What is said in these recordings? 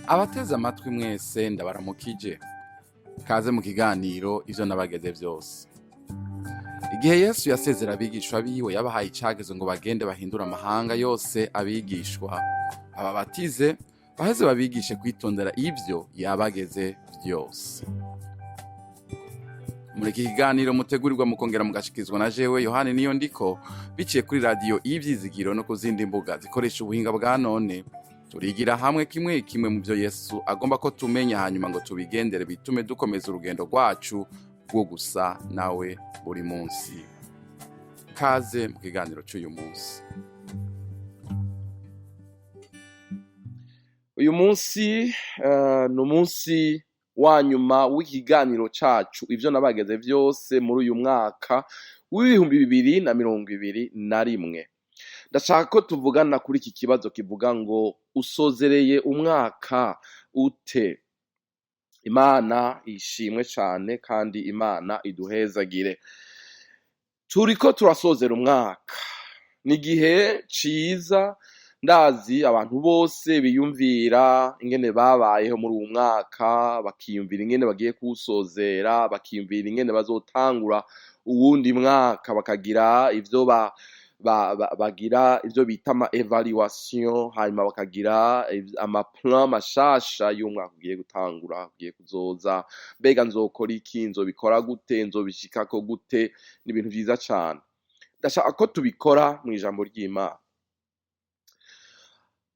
Abateze amatwi mwese ndabaramukije, kaze mu kiganiro ivyo nabageze vyose. Igihe Yesu yasezera abigishwa biwe yabahaye icagezo ngo bagende bahindura amahanga yose abigishwa, ababatize baheze babigishe kwitondera ivyo yabageze vyose. Muri iki kiganiro mutegurirwa mukongera mugashikizwa na jewe Yohani niyo ndiko, biciye kuri radio Ivyizigiro no ku zindi mbuga zikoresha ubuhinga bwa none. Turigira hamwe kimwe kimwe mu byo Yesu agomba ko tumenya, hanyuma ngo tubigendere bitume dukomeza urugendo rwacu rwo gusa nawe buri munsi. Kaze mu kiganiro cy'uyu munsi. Uyu munsi ni umunsi wa nyuma w'ikiganiro cacu ivyo nabageze vyose muri uyu mwaka w'2021. Ndashaka ko tuvugana kuri iki kibazo kivuga ngo usozereye umwaka ute? Imana ishimwe cyane kandi Imana iduhezagire. Turiko turasozera umwaka, ni igihe ciza. Ndazi abantu bose biyumvira ingene babayeho muri uwo mwaka, bakiyumvira ingene bagiye kuwusozera, bakiyumvira ingene bazotangura uwundi mwaka, bakagira ivyo bagira ivyo bita ama evaluation, hanyuma bakagira ama plan mashasha y'umwaka ugiye gutangura, ugiye kuzoza. Mbega nzokora iki, nzobikora gute, nzobishikako gute? Ni ibintu vyiza cane. Ndashaka ko tubikora mu ijambo ry'Imana.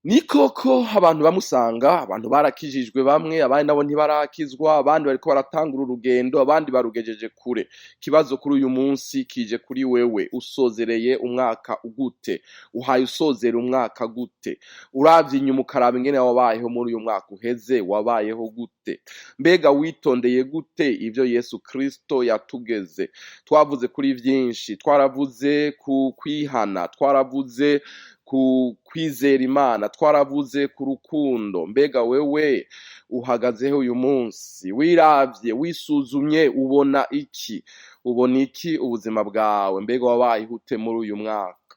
Ni koko abantu bamusanga, abantu barakijijwe bamwe, abandi nabo ntibarakizwa, abandi bariko baratangura urugendo, abandi barugejeje kure. Kibazo kuri uyu munsi kije kuri wewe, usozereye umwaka gute? Uhaye usozera umwaka gute? Uravye inyuma ukaraba ingene wabayeho muri uyu mwaka uheze, wabayeho gute? Mbega witondeye gute ivyo Yesu Kristo yatugeze? Twavuze kuri vyinshi, twaravuze ku kwihana, twaravuze ku kwizera Imana, twaravuze ku rukundo. Mbega wewe uhagazeho uyu munsi? Wiravye, wisuzumye, ubona iki? Ubona iki ubuzima bwawe? Mbega wabaye gute muri uyu mwaka?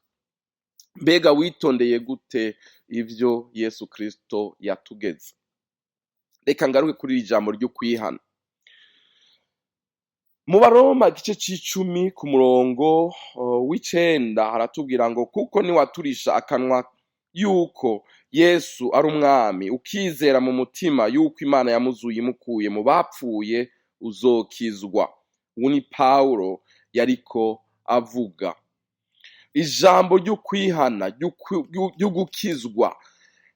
Mbega witondeye gute ivyo Yesu Kristo yatugeze? Reka ngaruke kuri iri jambo ryo kwihana. Mu Baroma igice c'10 ku murongo w'9 haratubwira ngo kuko niwaturisha akanwa yuko Yesu ari umwami, ukizera mu mutima yuko Imana yamuzuye imukuye mu bapfuye, uzokizwa. Ubu ni Pawulo yariko avuga. Ijambo ryo kwihana, ryo gukizwa,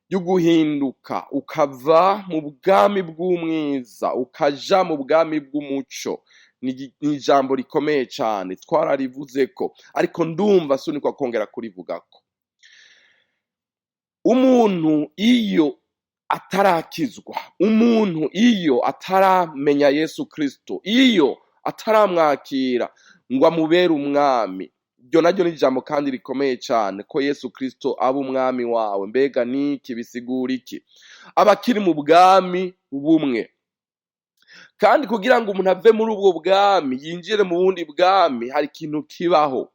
ryo guhinduka, ukava mu bwami bw'umwiza ukaja mu bwami bw'umuco, ni ijambo rikomeye cyane. Twararivuzeko, ariko ndumva sunikwa kongera kurivugako. Umuntu iyo atarakizwa, umuntu iyo ataramenya Yesu Kristo, iyo ataramwakira ngo amubere umwami, ryo naryo ni ijambo kandi rikomeye cyane, ko Yesu Kristo aba umwami wawe. Mbega niki bisigura iki? Abakiri mu bwami bumwe, kandi kugira ngo umuntu ave muri ubwo bwami yinjire mu bundi bwami, hari ikintu kibaho.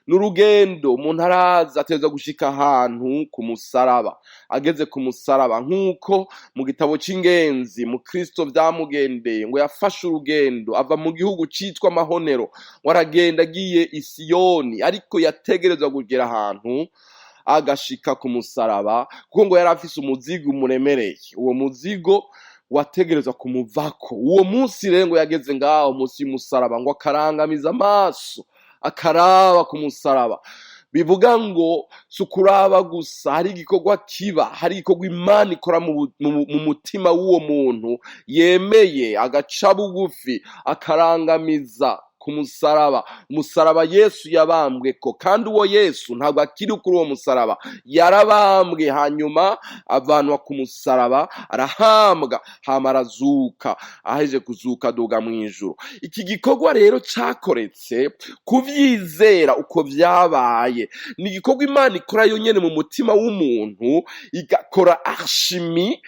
N'urugendo. Umuntu araza ateza gushika ahantu ku musaraba. Ageze ku musaraba, nk'uko mu gitabo c'ingenzi mu Kristo vyamugendeye, ngo yafashe urugendo ava mu gihugu citwa Mahonero, ngo aragenda agiye i Siyoni, ariko yategerezwa kugera ahantu agashika ku musaraba, kuko ngo yari afise umuzigo umuremereye. Uwo muzigo wategerezwa kumuvako. Uwo munsi rero ngo yageze ngaho munsi y'umusaraba, ngo akarangamiza amaso, akaraba ku musaraba. Bivuga ngo sukuraba gusa, hari igikorwa kiba, hari igikorwa Imana ikora mu mutima w'uwo muntu yemeye, agaca bugufi, akarangamiza ku musaraba. Umusaraba Yesu yabambweko, kandi uwo Yesu ntabwo akiri kuri uwo musaraba, yarabambwe, hanyuma avanwa ku musaraba, arahambwa, hama arazuka. Aheje kuzuka aduga mu ijuru. Iki gikorwa rero cakoretse kuvyizera uko vyabaye. Ni igikorwa Imana ikora yonyene mu mutima w'umuntu, igakora arshimi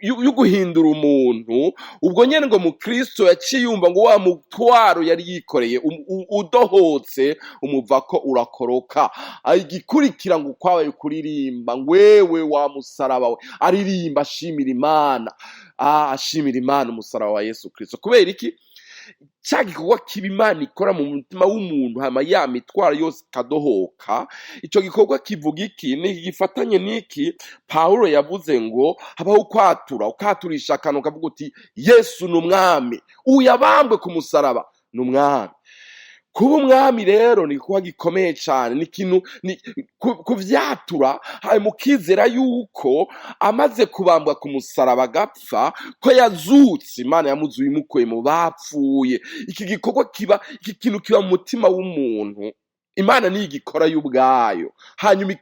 yo guhindura umuntu. Ubwo nyene ngo mu Kristo yaciye yumva ngo wa mutwaro yari uvyikoreye udohotse umuva ko urakoroka. Igikurikira ngo ukwabaye kuririmba wewe wa musaraba we, aririmba ashimira Imana, ashimira Imana umusaraba wa Yesu Kristo. Kubera iki? Cya gikorwa kiba Imana ikora mu mutima w'umuntu hama ya mitwaro yose ikadohoka. Ico gikorwa kivuga iki? Ni gifatanye n'iki Paulo yavuze ngo habaho ukaturisha akantu kavuga uti Yesu ni umwami, uyabambwe ku musaraba ni umwami. Kuba umwami rero ni kuba gikomeye cyane, ni ikintu kuvyatura hanyuma ukizera yuko amaze kubambwa ku musaraba agapfa ko yazutse, Imana yamuzuye imukuye mu bapfuye. Iki gikorwa iki kintu kiba mu mutima w'umuntu, Imana niyo igikora y'ubwayo, hanyuma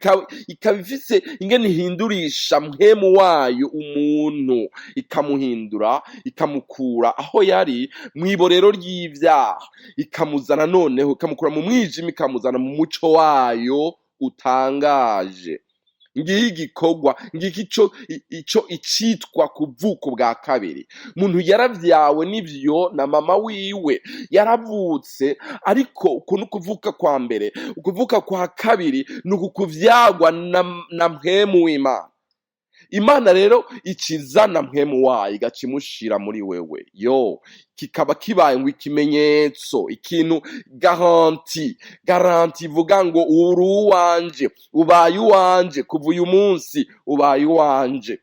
ikaba ifise ingene ihindurisha mpwemu wayo umuntu, ikamuhindura, ikamukura aho yari mw'iborero ry'ivyaha, ikamuzana noneho, ikamukura mu mwijima, ikamuzana mu muco wayo utangaje. Ngiyi igikorwa, ngiki ico icitwa kuvuka ubwa kabiri. Umuntu yaravyawe n'ivyo na mama wiwe, yaravutse, ariko ukuntu kuvuka kwa mbere, ukuvuka kwa kabiri ni ukuvyagwa na mpwemu w'Imana. Imana rero ikizana mpwemu wayo igacimushira muri wewe, kikaba kibaye ngo ikimenyetso, ikintu garanti ivuga ngo uri uwanje, ubaye uwanje, kuva uyu munsi ubaye uwanje.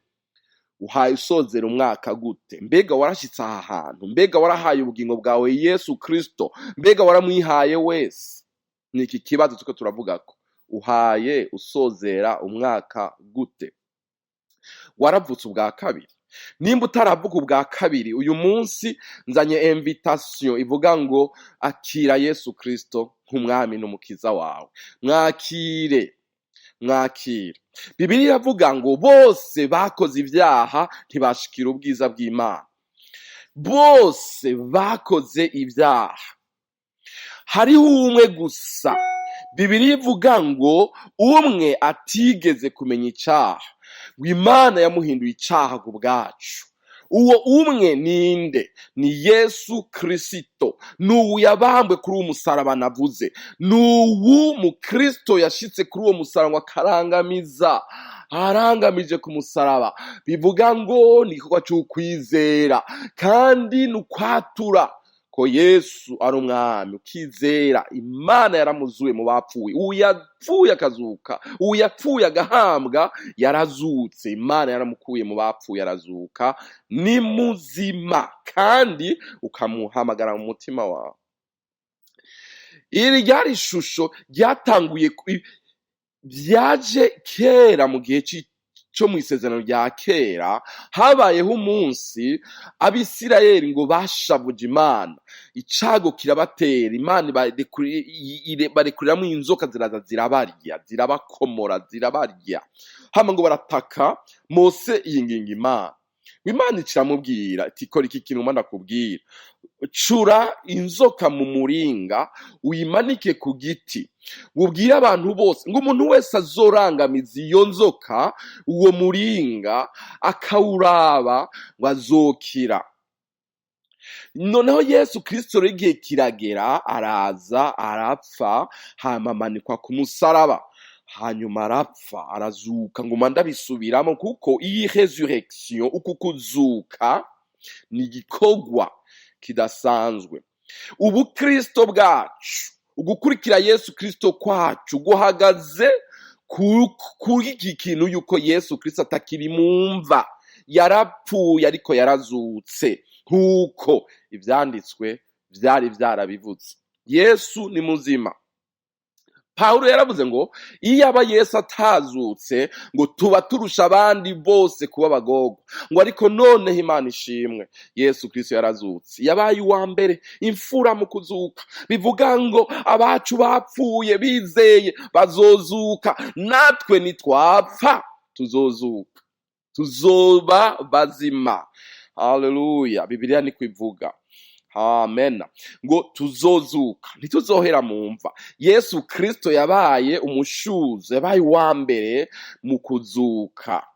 Uhaye usozera umwaka gute? Mbega warashitse aha hantu? Mbega warahaye ubugingo bwawe Yesu Kristo? Mbega waramwihaye wese? Ni iki kibazo tuko turavugako. Uhaye usozera umwaka gute? Waravutse ubwa kabiri? Nimba utaravuka ubwa kabiri, uyu munsi nzanye invitation ivuga ngo akira Yesu Kristo nk'umwami n'umukiza wawe. Mwakire. Bibiliya iravuga ngo bose bakoze ivyaha ntibashikira ubwiza bw'Imana. Bose bakoze ivyaha, hariho umwe gusa Bibiliya ivuga ngo umwe atigeze kumenya icaha, Imana yamuhinduye icaha ku bwacu. Uwo umwe ninde? Ni Yesu Kristo. Nuwu yabambwe kuri uwo musaraba navuze. Nuwu mu Kristo yashitse kuri uwo musaraba arangamije ku musaraba. Bivuga ngo ni igikorwa c'ukwizera kandi n'ukwatura ko Yesu ari umwami. Ukizera Imana yaramuzuye mu bapfuye. Uyapfuye akazuka, uyapfuye agahambwa, yarazutse. Imana yaramukuye mu bapfuye, arazuka, ni muzima, kandi ukamuhamagara mu mutima wawe. Iri ryari ishusho ryatanguye vyaje kera mu gihe cyo mu isezerano rya kera. Habayeho umunsi Abisirayeli ngo bashavuje Imana, icago kirabatera, Imana barekuriramwo inzoka, ziraza zirabarya, zirabakomora, zirabarya. Hama ngo barataka Mose yinginga Imana. Imana ikiramubwira iti kora iki kintu Imana akubwira, cura inzoka mu muringa uyimanike ku giti, ubwire abantu bose ngo umuntu wese azorangamiza iyo nzoka, uwo muringa akawuraba ngo azokira. Noneho Yesu Kristo rero igihe kiragera, araza arapfa, hama amanikwa ku musaraba, hanyuma arapfa, arazuka. Nguma ndabisubiramo kuko iyi resurrection, uku kuzuka, ni igikorwa kidasanzwe. Ubu Kristo bwacu, ugukurikira Yesu Kristo kwacu guhagaze kuri iki kintu yuko Yesu Kristo atakiri mumva, yarapfuye ariko yarazutse, nkuko ivyanditswe vyari vyarabivuze. Yesu ni muzima. Paulo yaravuze ngo iyo aba Yesu atazutse ngo tuba turusha abandi bose kuba abagorwa, ngo ariko noneho Imana ishimwe, Yesu Kristo yarazutse, yabaye uwa mbere, imfura mu kuzuka. Bivuga ngo abacu bapfuye bizeye bazozuka, natwe nitwapfa tuzozuka, tuzoba bazima. Haleluya. Bibiliya niko ivuga. Amen. Ngo tuzozuka, ntituzohera mu mva. Yesu Kristo yabaye umushuzo, yabaye uwa mbere mu kuzuka.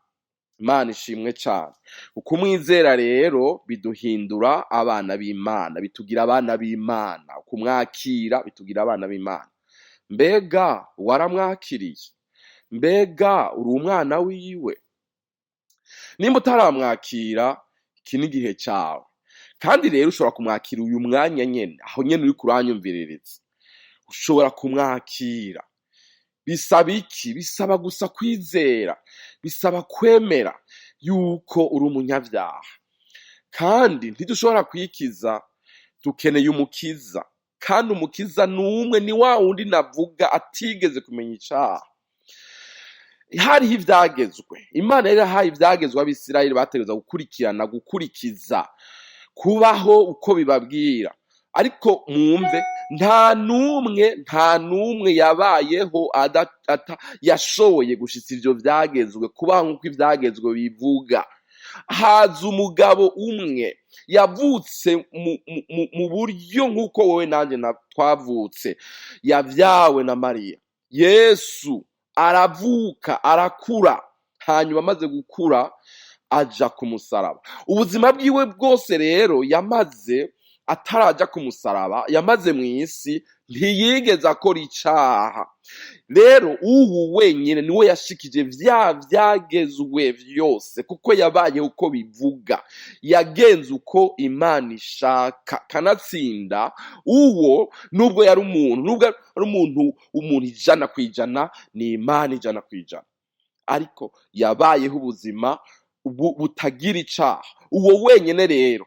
Imana ishimwe cyane. Ukumwizera rero biduhindura abana b'Imana, bitugira abana b'Imana. Ukumwakira bitugira abana b'Imana. Mbega waramwakiriye? Mbega uri umwana wiwe? Nimba utaramwakira, iki ni igihe cyawe. Kandi rero ushobora kumwakira uyu mwanya nyene, aho nyene uri kuranyumviririza. Ushobora kumwakira. Bisaba iki? Bisaba gusa kwizera, bisaba kwemera yuko uri umunyabyaha. Kandi ntidushobora kwikiza, dukeneye umukiza. Kandi umukiza n'umwe, ni wa wundi navuga atigeze kumenya icaha. Hariho ivyagezwe, Imana yari yahaye ivyagezwe abisirayeli bategerezwa gukurikirana, gukurikiza, kubaho uko bibabwira. Ariko mwumve, nta numwe yabayeho yashoboye gushitsa ivyo vyagezwe, kubaho nk'uko ivyagezwe bivuga. Haza umugabo umwe yavutse mu buryo nk'uko wowe nanje twavutse, yavyawe na Mariya. Yesu aravuka, arakura, hanyuma amaze gukura aja ku musaraba. Ubuzima bwiwe bwose rero yamaze ataraja ku musaraba, yamaze mw'isi, ntiyigeze akora icaha. Rero ubu wenyine niwe yashikije vyagezwe vyose, kuko yabaye uko bivuga, yagenze uko Imana ishaka. Kanatsinda uwo nubwo yari umuntu ijana kwijana, ni Imana ijana kwijana, ariko yabayeho ubuzima butagira icaha. Uwo wenyine rero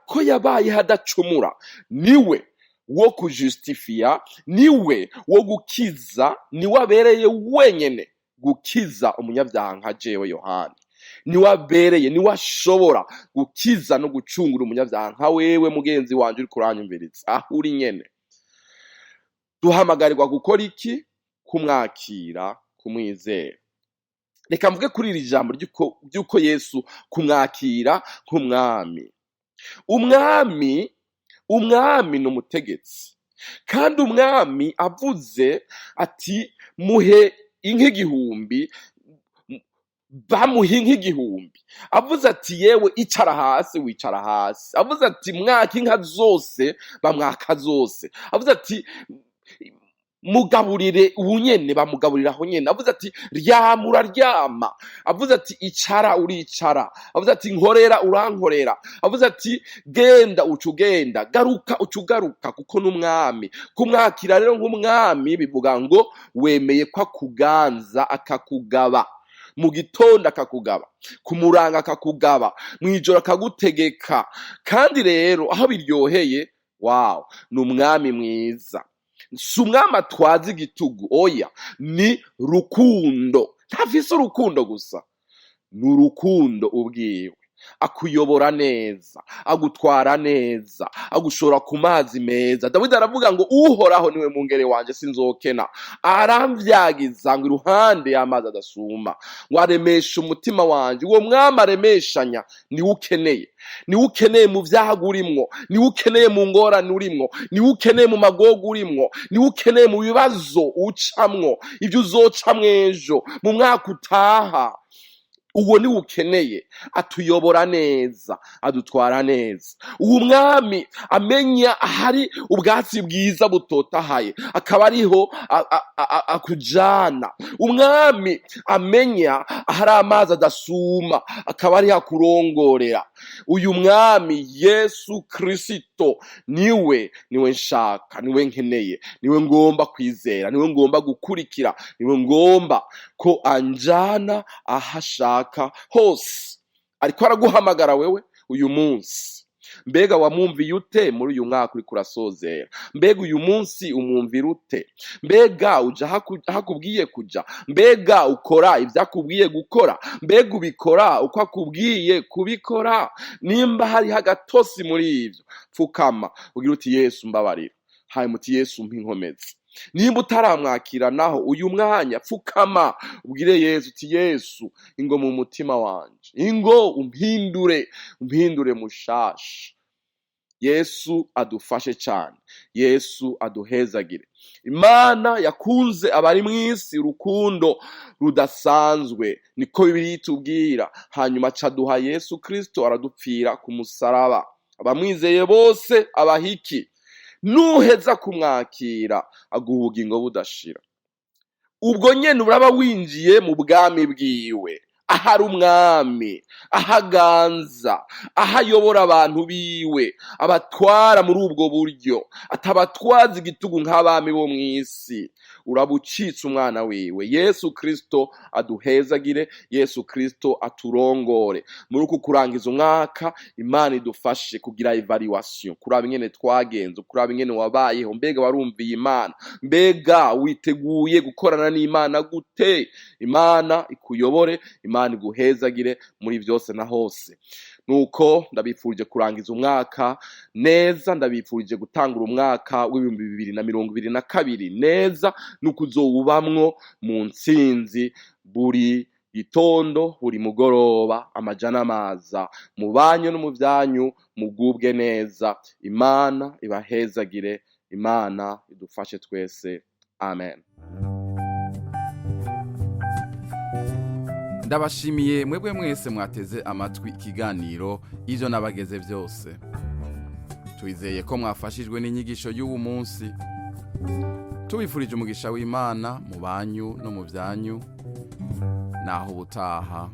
ko yabaye hadacumura, niwe wo kujustifia, niwe wo gukiza, niwe abereye wenyene gukiza umunyabyaha nka jewe Yohani. Niwe abereye, niwe ashobora gukiza no gucungura umunyabyaha nka wewe mugenzi wanje uriko uranyumviriza aho uri nyene. Duhamagarirwa gukora iki? Kumwakira, kumwizera. Reka mvuge kuri iri jambo ry'uko Yesu kumwakira nk'umwami. Umwami ni umutegetsi, kandi umwami avuze ati muhe inka igihumbi, bamuha inka igihumbi. Avuze ati yewe icara hasi, wicara hasi. Avuze ati mwaka inka zose, bamwaka zose. Avuze ati mugaburire ubunyene, bamugaburira aho nyene. Avuze ati ryama, uraryama. Avuze ati icara, uricara. Avuze ati nkorera, urankorera. Avuze ati genda, ucugenda. Garuka, ucugaruka, kuko n'umwami. Kumwakira rero nk'umwami bivuga ngo wemeye ko akuganza, akakugaba. Mu gitondo akakugaba, ku muranga akakugaba, mw'ijoro akagutegeka. Kandi rero aho biryoheye, wow, ni umwami mwiza. Si umwami atwaza igitugu, oya, ni rukundo. Ntafise urukundo gusa, ni urukundo ubwiwe. Akuyobora neza, agutwara neza, agushora ku mazi meza. Dawidi aravuga ngo uhoraho niwe mungere wanje sinzokena, aramvyagiza ngo iruhande y'amazi adasuma, ngo aremesha umutima wanje. Uwo mwami aremeshanya niwe ukeneye, niwe ukeneye mu vyaha urimwo, niwe ukeneye mu ngorane urimwo, niwe ukeneye mu magogo urimwo, niwe ukeneye mu bibazo ucamwo, ivyo uzocamwo ejo, mu mwaka utaha. Uwo ni ukeneye. Atuyobora neza, adutwara neza. Uwo mwami amenya ahari ubwatsi bwiza butotahaye, akaba ariho akujana. Umwami amenya ahari amazi adasuma, akaba ariho akurongorera. Uyu mwami Yesu Kristo niwe nshaka, niwe nkeneye, niwe ngomba kwizera, niwe ngomba gukurikira, niwe ngomba ko anjana ahashaka hose. Ariko araguhamagara wewe uyu munsi. Mbega wamwumviye ute muri uyu mwaka uriko urasozera? Mbega uyu munsi umwumvira ute? Mbega uja hakubwiye kuja? Mbega ukora ivyo akubwiye gukora? Mbega ubikora uko akubwiye kubikora? Nimba hari hagatosi muri ivyo, pfukama ugira uti Yesu mbabarira, hanyuma uti Yesu mpa inkomezi. Nimba utaramwakira naho uyu mwanya, pfukama ubwire Yesu uti Yesu ingo mu mutima wanje, ingo umpindure mushasha. Yesu adufashe cyane, Yesu aduhezagire. Imana yakunze abari mw'isi urukundo rudasanzwe, niko Bibiliya itubwira. Hanyuma acaduha Yesu Kristo, aradupfira ku musaraba. Abamwizeye bose abahiki, nuheza kumwakira aguha ubugingo budashira. Ubwo nyene uraba winjiye mu bwami bwiwe, ahari umwami, ahaganza, ahayobora abantu biwe, abatwara muri ubwo buryo, atabatwaza igitugu nk'abami bo mw'isi. Uraba ucitse umwana wiwe. Yesu Kristo aduhezagire, Yesu Kristo aturongore muri uku kurangiza umwaka. Imana idufashe kugira evaluation, kuraba ingene twagenze, kuraba ingene wabayeho. Mbega warumviye Imana? Mbega witeguye gukorana n'Imana gute? Imana ikuyobore, Imana iguhezagire muri vyose na hose. Nuko ndabifurije kurangiza umwaka neza, ndabifurije gutangura umwaka w'2022 neza, nukuzowubamwo mu ntsinzi buri gitondo, buri mugoroba, amaja n'amaza, mu banyu no mu vyanyu mugubwe neza. Imana ibahezagire, Imana idufashe twese, amen. Ndabashimiye mwebwe mwese mwateze amatwi ikiganiro ivyo nabageze vyose. Twizeye ko mwafashijwe n'inyigisho y'uwu munsi. Tubifurije umugisha w'Imana mu banyu no mu vyanyu. Naho ubutaha.